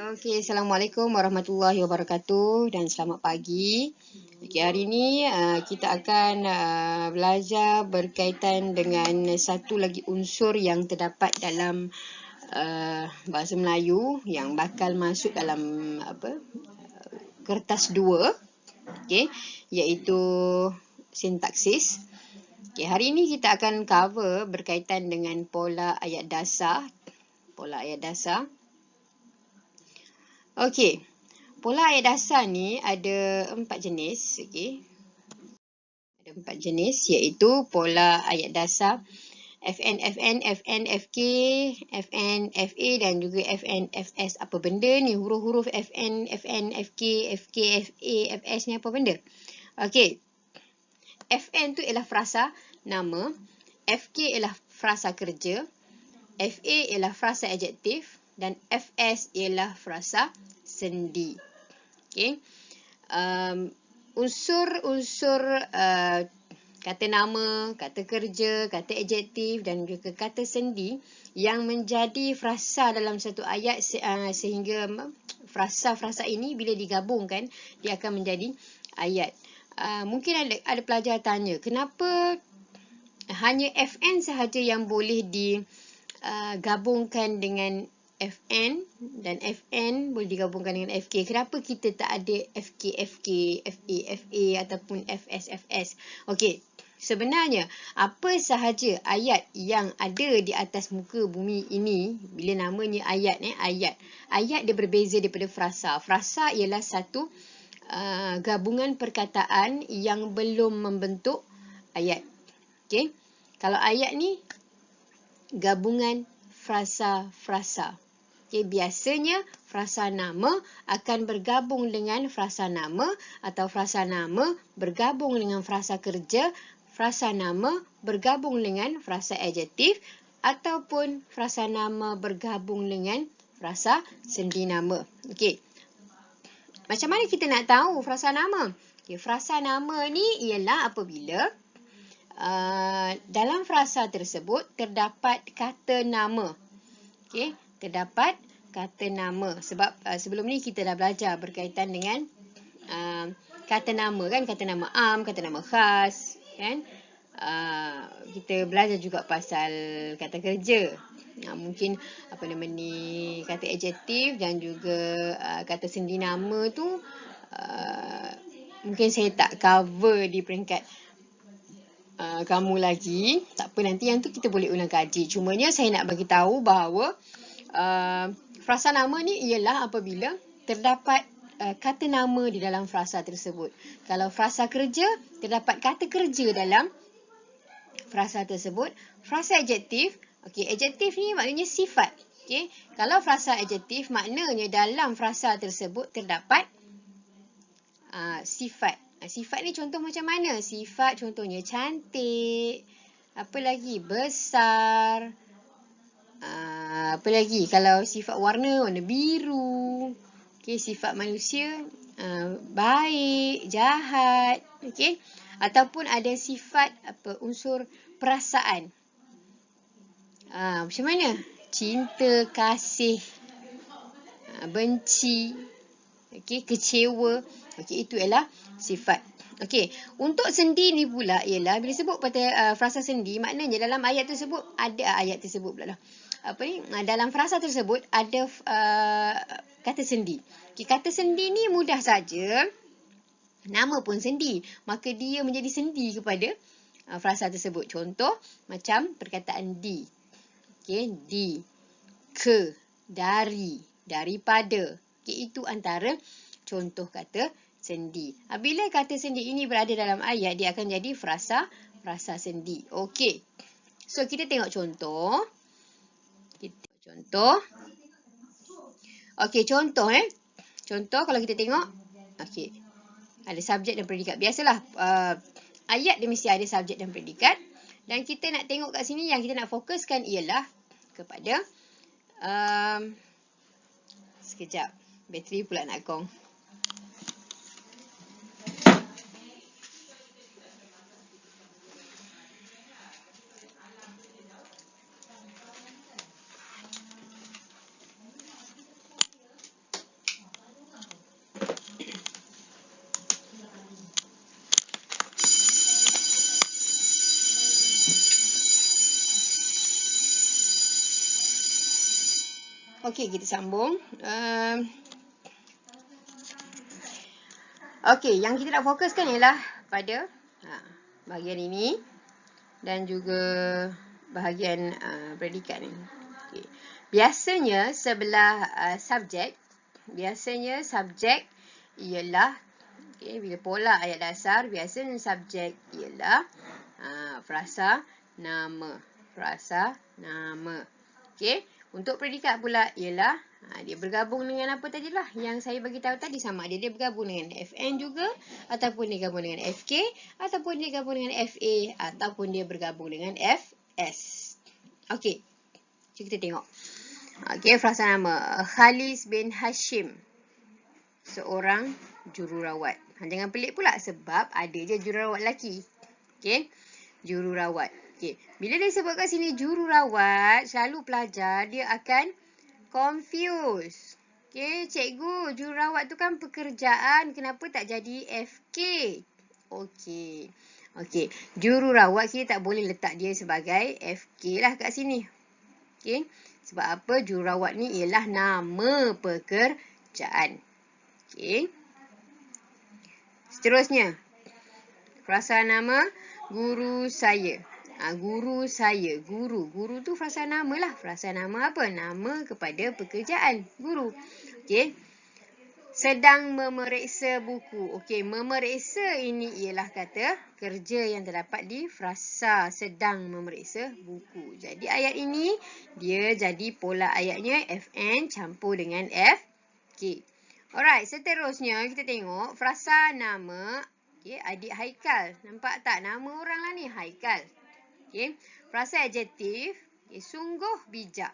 Okey, Assalamualaikum warahmatullahi wabarakatuh dan selamat pagi. Okey, hari ini kita akan belajar berkaitan dengan satu lagi unsur yang terdapat dalam bahasa Melayu yang bakal masuk dalam kertas 2, okey, iaitu sintaksis. Okey, hari ini kita akan cover berkaitan dengan pola ayat dasar. Okey, pola ayat dasar ni ada 4 jenis. Okey, ada 4 jenis iaitu pola ayat dasar FN, FK, FN, FA dan juga FN, FS. Apa benda ni? Huruf-huruf FN, FK, FA, FS ni apa benda? Okey, FN tu ialah frasa nama, FK ialah frasa kerja, FA ialah frasa adjektif dan FS ialah frasa sendi. Okey. Unsur-unsur kata nama, kata kerja, kata adjektif dan juga kata sendi yang menjadi frasa dalam satu ayat sehingga frasa-frasa ini bila digabungkan dia akan menjadi ayat. Mungkin ada pelajar tanya, kenapa hanya FN sahaja yang boleh digabungkan dengan FN dan FN boleh digabungkan dengan FK. Kenapa kita tak ada FK, FA, FA ataupun FS. Okey, sebenarnya apa sahaja ayat yang ada di atas muka bumi ini, bila namanya ayat, ayat dia berbeza daripada frasa. Frasa ialah satu gabungan perkataan yang belum membentuk ayat. Okey, kalau ayat ni gabungan frasa-frasa. Okay, biasanya frasa nama akan bergabung dengan frasa nama atau frasa nama bergabung dengan frasa kerja, frasa nama bergabung dengan frasa adjektif ataupun frasa nama bergabung dengan frasa sendi nama. Okey. Macam mana kita nak tahu frasa nama? Okay, frasa nama ni ialah apabila dalam frasa tersebut terdapat kata nama. Okey, terdapat kata nama. Sebab sebelum ni kita dah belajar berkaitan dengan kata nama kan, kata nama am, kata nama khas kan. Kita belajar juga pasal kata kerja. Mungkin apa nama ni, kata adjektif dan juga kata sendi nama tu mungkin saya tak cover di peringkat kamu lagi. Tak apa, nanti yang tu kita boleh ulang kaji. Cumanya saya nak bagi tahu bahawa frasa nama ni ialah apabila terdapat kata nama di dalam frasa tersebut. Kalau frasa kerja, terdapat kata kerja dalam frasa tersebut. Frasa adjektif, okey, adjektif ni maknanya sifat. Okey, kalau frasa adjektif maknanya dalam frasa tersebut terdapat sifat. Sifat ni contoh macam mana? Sifat contohnya cantik, apa lagi? Besar. Apa lagi? Kalau sifat warna biru. Okey, sifat manusia baik, jahat, okey. Ataupun ada sifat unsur perasaan. Macam mana? Cinta, kasih, benci, okey, kecewa. Okey, itu ialah sifat. Okey, untuk sendi ni pula ialah bila sebut pada frasa sendi, maknanya dalam ayat tersebut ada dalam frasa tersebut ada kata sendi. Okay, kata sendi ni mudah saja. Nama pun sendi, maka dia menjadi sendi kepada frasa tersebut. Contoh macam perkataan di. Okey, di, ke, dari, daripada. Okey, itu antara contoh kata sendi. Bila kata sendi ini berada dalam ayat, dia akan jadi frasa sendi. Okey. So kita tengok contoh. Okey, contoh Contoh kalau kita tengok, okey, ada subjek dan predikat. Biasalah ayat dia mesti ada subjek dan predikat. Dan kita nak tengok kat sini, yang kita nak fokuskan ialah kepada sekejap, bateri pula nak kong. Okey, kita sambung. Okey, yang kita nak fokuskan ialah pada bahagian ini dan juga bahagian predikat ni. Okay. Biasanya sebelah subjek ialah bila pola ayat dasar, biasanya subjek ialah frasa nama. Okey. Untuk predikat pula ialah dia bergabung dengan apa tadilah yang saya bagi tahu tadi, sama ada dia bergabung dengan FN juga, ataupun dia gabung dengan FK, ataupun dia gabung dengan FA, ataupun dia bergabung dengan FS. Okey. Jom kita tengok. Okey, frasa nama. Khalis bin Hashim, seorang jururawat. Jangan pelik pula sebab ada je jururawat lelaki. Okey. Jururawat. Okey. Bila dia sebut kat sini jururawat, selalu pelajar dia akan confuse. Okey, cikgu, jururawat tu kan pekerjaan, kenapa tak jadi FK? Okey. Okey, jururawat kita tak boleh letak dia sebagai FK lah kat sini. Okey. Sebab apa? Jururawat ni ialah nama pekerjaan. Okey. Seterusnya, frasa nama guru saya. Guru saya. Guru tu frasa nama lah. Frasa nama apa? Nama kepada pekerjaan. Guru. Okey. Sedang memeriksa buku. Okey, memeriksa ini ialah kata kerja yang terdapat di frasa sedang memeriksa buku. Jadi ayat ini dia jadi pola ayatnya FN campur dengan FK. Alright, seterusnya kita tengok frasa nama. Okey, adik Haikal. Nampak tak nama orang lah ni? Haikal. Okey, frasa adjektif. Okay, sungguh bijak.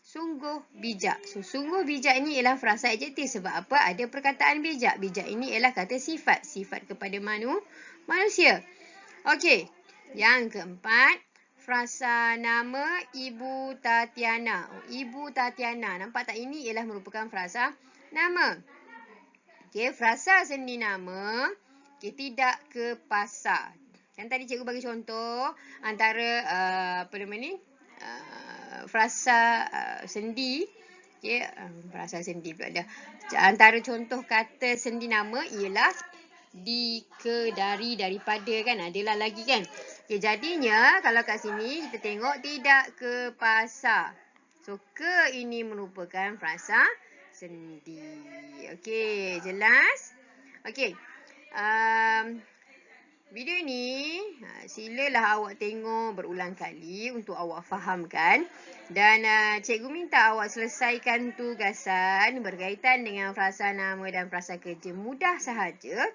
Sungguh bijak. So, sungguh bijak ini ialah frasa adjektif. Sebab apa? Ada perkataan bijak. Bijak ini ialah kata sifat. Sifat kepada manusia. Okey. Yang keempat, frasa nama Ibu Tatiana. Ibu Tatiana. Nampak tak? Ini ialah merupakan frasa nama. Okey, frasa sendi nama. Okey, tidak ke pasar. Kan tadi cikgu bagi contoh antara frasa sendi. Okey, frasa sendi pula dah. Antara contoh kata sendi nama ialah di, ke, dari, daripada kan. Adalah lagi kan. Okey, jadinya kalau kat sini kita tengok tidak ke pasar. So, ke ini merupakan frasa sendi. Okey, jelas? Okey. Video ni silalah awak tengok berulang kali untuk awak fahamkan. Dan cikgu minta awak selesaikan tugasan berkaitan dengan frasa nama dan frasa kerja. Mudah sahaja.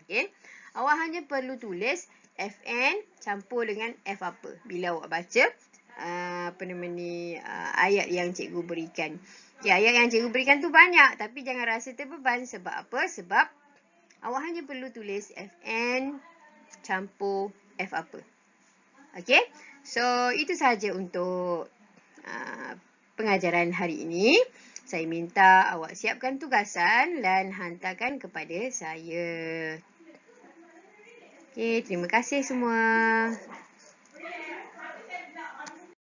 Okey. Awak hanya perlu tulis FN campur dengan F apa bila awak baca ayat yang cikgu berikan. Okay, ayat yang cikgu berikan tu banyak, tapi jangan rasa terbeban. Sebab apa? Sebab awak hanya perlu tulis FN campur F apa. Okey. So, itu sahaja untuk pengajaran hari ini. Saya minta awak siapkan tugasan dan hantarkan kepada saya. Okey, terima kasih semua.